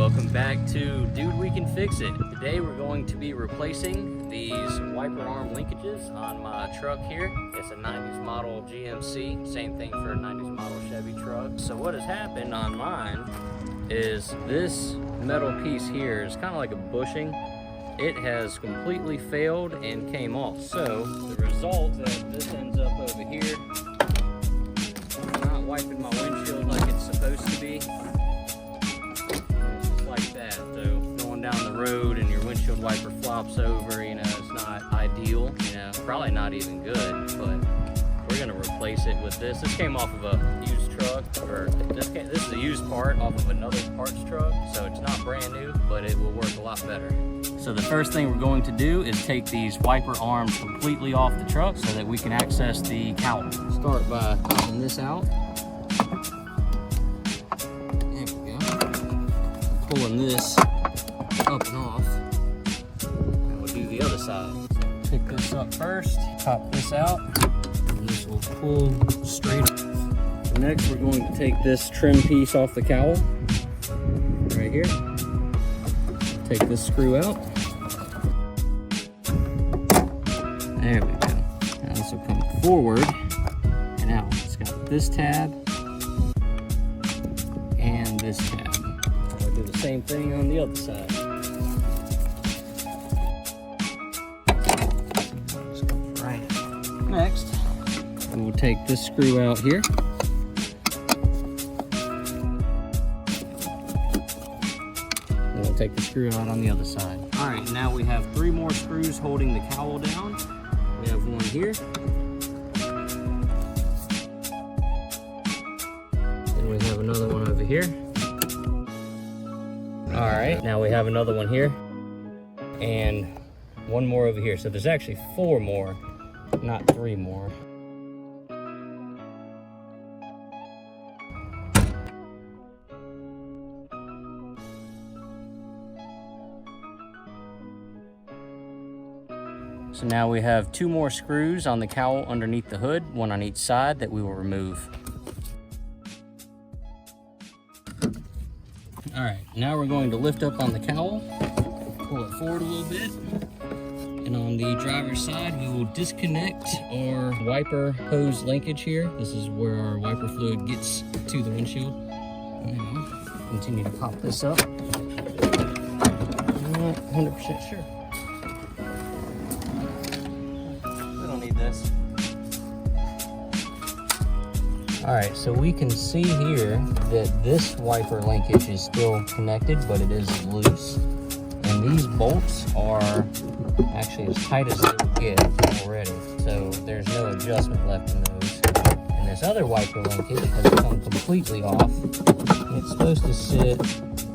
welcome back to Dude We Can Fix It. Today we're going to be replacing these wiper arm linkages on my truck here. It's a 90s model GMC, same thing for a 90s model Chevy truck. So what has happened on mine is this metal piece here is kind of like a bushing. It has completely failed and came off. So the result that this ends up over here, not wiping my windshield like it's supposed to be. Like that. So going down the road and your windshield wiper flops over, you know, it's not ideal, you know, probably not even good, but we're gonna replace it with this. This came off of a used truck, or this is a used part off of another parts truck, so it's not brand new, but it will work a lot better. So the first thing we're going to do is take these wiper arms completely off the truck so that we can access the cowl. Start by popping this out. Pulling this up and off, and we'll do the other side. Pick this up first, pop this out, and this will pull straight up. So next we're going to take this trim piece off the cowl, right here. Take this screw out. There we go. Now this will come forward and out. It's got this tab and this tab. Do the same thing on the other side. Right. Next, we will take this screw out here. Then we'll take the screw out on the other side. All right, now we have 3 more screws holding the cowl down. We have one here. Then we have another one over here. All right, now we have another one here and one more over here. So there's actually 4 more, not 3 more. So now we have 2 more screws on the cowl underneath the hood, one on each side, that we will remove. All right, now we're going to lift up on the cowl, pull it forward a little bit, and on the driver's side, we will disconnect our wiper hose linkage here. This is where our wiper fluid gets to the windshield. Now, continue to pop this up. I'm not 100% sure. We don't need this. All right, so we can see here that this wiper linkage is still connected, but it is loose. And these bolts are actually as tight as they will get already. So there's no adjustment left in those. And this other wiper linkage has come completely off. And it's supposed to sit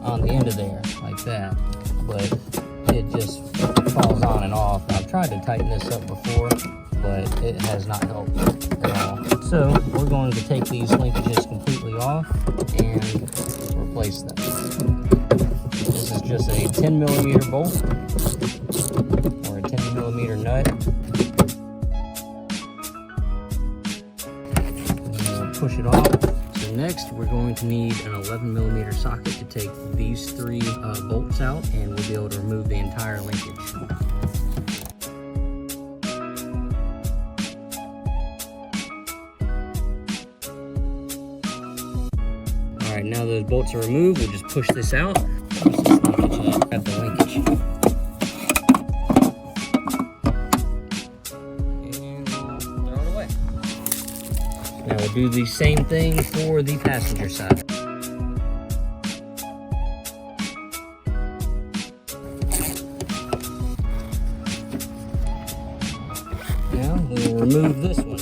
on the end of there, like that. But it just falls on and off. And I've tried to tighten this up before, but it has not helped at all. So we're going to take these linkages completely off and replace them. This is just a 10mm bolt or a 10mm nut. And we'll push it off. So next we're going to need an 11mm socket to take these 3 bolts out, and we'll be able to remove the entire linkage. All right, now those bolts are removed, we'll just push this out. Grab the linkage. And we'll throw it away. Now we'll do the same thing for the passenger side. Now we'll remove this one.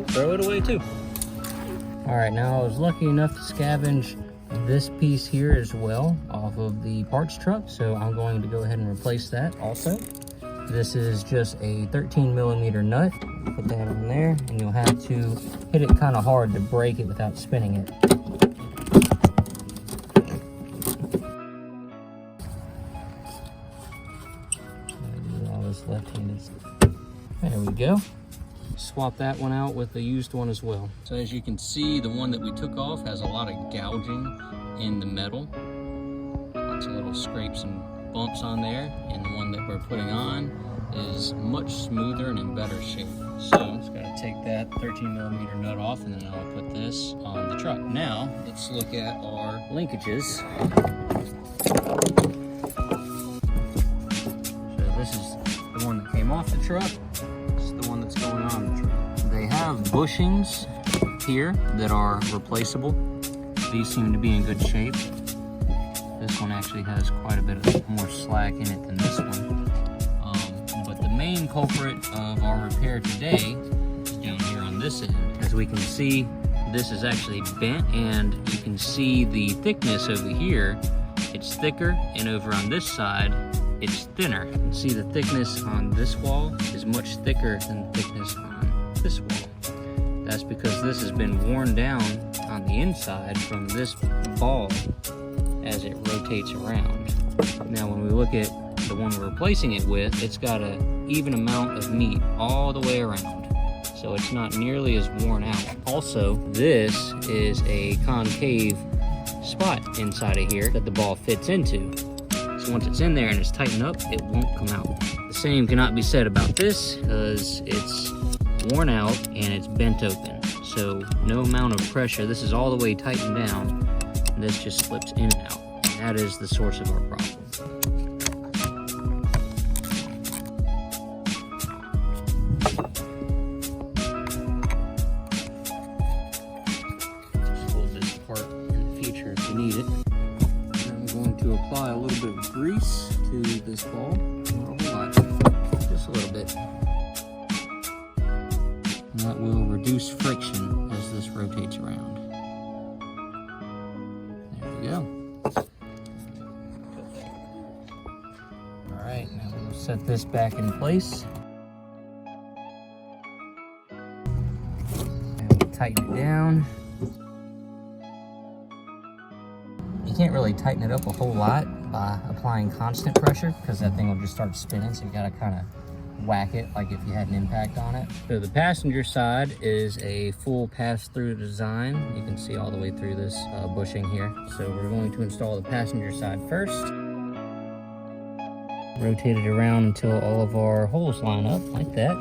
Throw it away too. All right, now I was lucky enough to scavenge this piece here as well off of the parts truck, so I'm going to go ahead and replace that also. This is just a 13mm nut. Put that in there, and you'll have to hit it kind of hard to break it without spinning it. All this left-handed. There we go. swap that one out with the used one as well. So as you can see, the one that we took off has a lot of gouging in the metal. Lots of little scrapes and bumps on there. And the one that we're putting on is much smoother and in better shape. So I'm just gonna take that 13mm nut off, and then I'll put this on the truck. Now, let's look at our linkages. So this is the one that came off the truck. This is the one that's going on the truck. They have bushings here that are replaceable. These seem to be in good shape. This one actually has quite a bit of more slack in it than this one. But the main culprit of our repair today is down here on this end. As we can see, this is actually bent, and you can see the thickness over here. It's thicker, and over on this side, it's thinner. You can see the thickness on this wall is much thicker than the thickness on this wall. That's because this has been worn down on the inside from this ball as it rotates around. Now when we look at the one we're replacing it with, it's got an even amount of meat all the way around. So it's not nearly as worn out. Also, this is a concave spot inside of here that the ball fits into. So once it's in there and it's tightened up, it won't come out. The same cannot be said about this, because it's worn out and it's bent open. So no amount of pressure. This is all the way tightened down, and this just slips in and out. And that is the source of our problem. Need it. I'm going to apply a little bit of grease to this ball. Not a lot, just a little bit. And that will reduce friction as this rotates around. There we go. Alright, now we'll set this back in place. And we'll tighten it down. You can't really tighten it up a whole lot by applying constant pressure, because that thing will just start spinning, so you gotta kind of whack it like if you had an impact on it. So the passenger side is a full pass-through design. You can see all the way through this bushing here. So we're going to install the passenger side first. Rotate it around until all of our holes line up like that.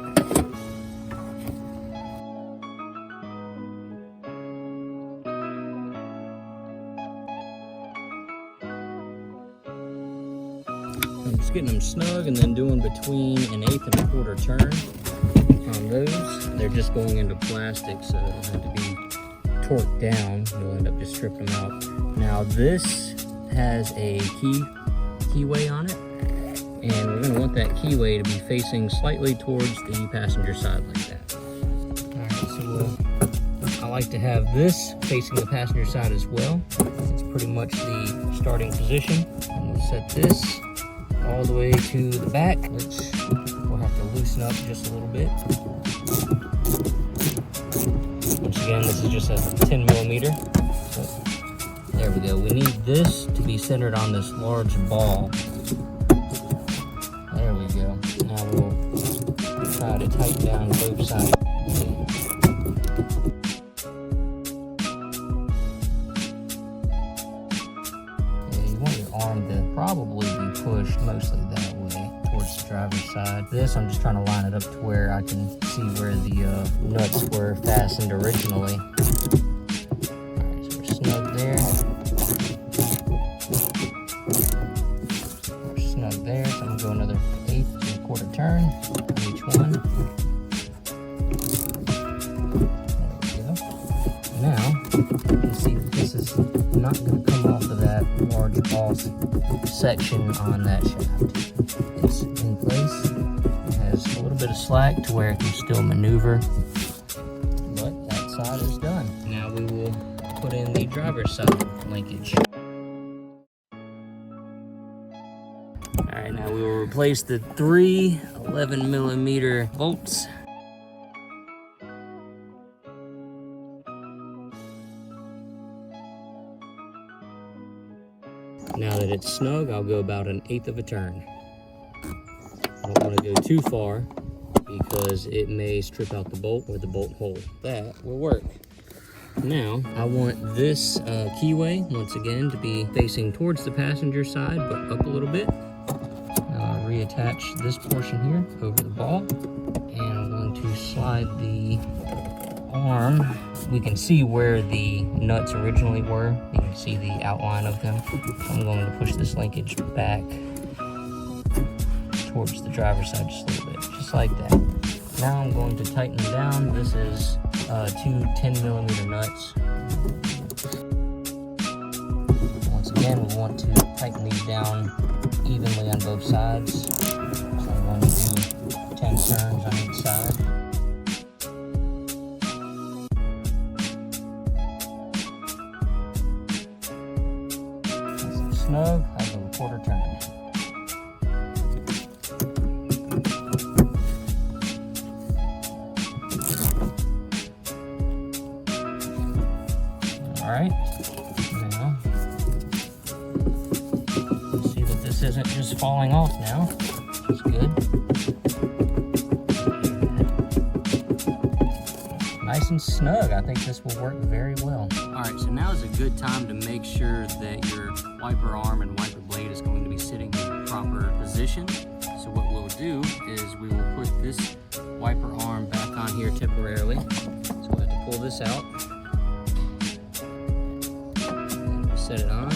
I'm just getting them snug and then doing between an 1/8 and a 1/4 turn on those. They're just going into plastic, so they don't have to be torqued down. You'll end up just stripping them out. Now this has a keyway on it, and we're going to want that keyway to be facing slightly towards the passenger side like that. Alright, so I like to have this facing the passenger side as well. It's pretty much the starting position. And we'll set this all the way to the back, which we'll have to loosen up just a little bit. Once again, this is just a 10mm. But there we go. We need this to be centered on this large ball. There we go. Now we'll try to tighten down both sides. Arm to probably be pushed mostly that way towards the driver's side. This, I'm just trying to line it up to where I can see where the nuts were fastened originally. Alright, so we're snug there. We're snug there, so I'm going to go another 1/8 to a 1/4 turn on each one. There we go. Now, you can see that this is not going to come off of that large ball section on that shaft. It's in place. It has a little bit of slack to where it can still maneuver, but that side is done. Now we will put in the driver's side linkage. Alright, now we will replace the 3 11mm bolts. Now that it's snug, I'll go about an 1/8 of a turn. I don't want to go too far, because it may strip out the bolt or the bolt hole. That will work. Now, I want this keyway, once again, to be facing towards the passenger side, but up a little bit. Now I'll reattach this portion here over the ball, and I'm going to slide the arm. We can see where the nuts originally were. You can see the outline of them. I'm going to push this linkage back towards the driver's side just a little bit, just like that. Now I'm going to tighten them down. This is 2 10mm nuts. Once again, we want to tighten these down evenly on both sides. So I'm going to do 10 turns on each side. Nice and snug, I'll go a quarter turn. All right, now, see that this isn't just falling off now, which is good. Nice and snug. I think this will work very well. All right, so now is a good time to make sure that your wiper arm and wiper blade is going to be sitting in the proper position. So what we'll do is we will put this wiper arm back on here temporarily. So we'll have to pull this out. Set it on.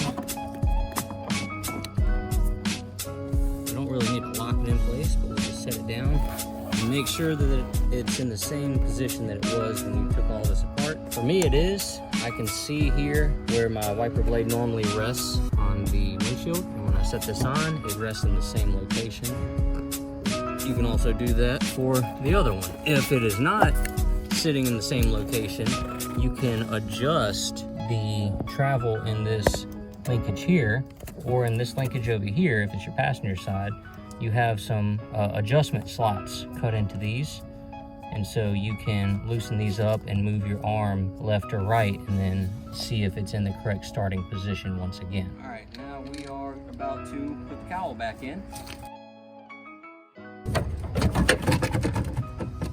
We don't really need to lock it in place, but we'll just set it down and make sure that it's in the same position that it was when you took all this apart. For me, it is. I can see here where my wiper blade normally rests on the windshield, and when I set this on, it rests in the same location. You can also do that for the other one. If it is not sitting in the same location, you can adjust the travel in this linkage here, or in this linkage over here. If it's your passenger side, you have some adjustment slots cut into these, and so you can loosen these up and move your arm left or right, and then see if it's in the correct starting position once again. All right, now we are about to put the cowl back in.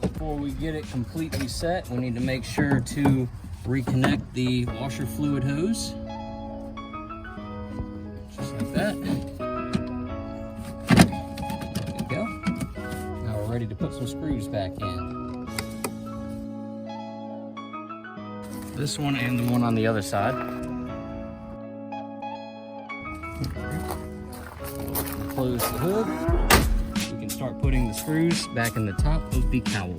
Before we get it completely set, we need to make sure to reconnect the washer fluid hose, just like that. There we go. Now we're ready to put some screws back in. This one and the one on the other side. Close the hood. We can start putting the screws back in the top of the cowl.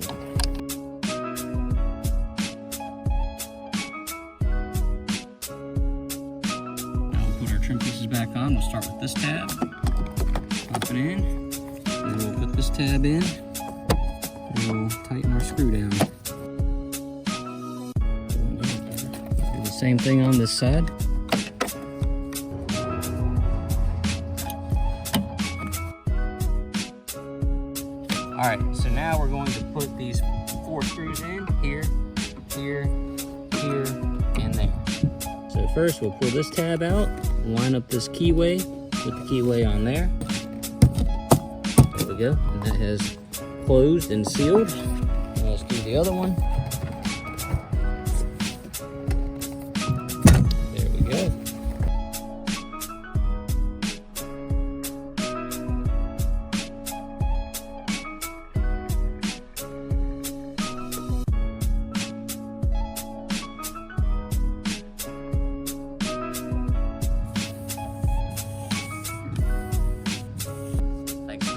Trim pieces back on. We'll start with this tab, pop it in, then we'll put this tab in, and we'll tighten our screw down. Do the same thing on this side. All right, so now we're going to put these 4 screws in here, here, here, and there. So first we'll pull this tab out, line up this keyway with the keyway on there. There we go. And that has closed and sealed. Now let's do the other one. There we go.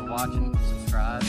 Watching, subscribe.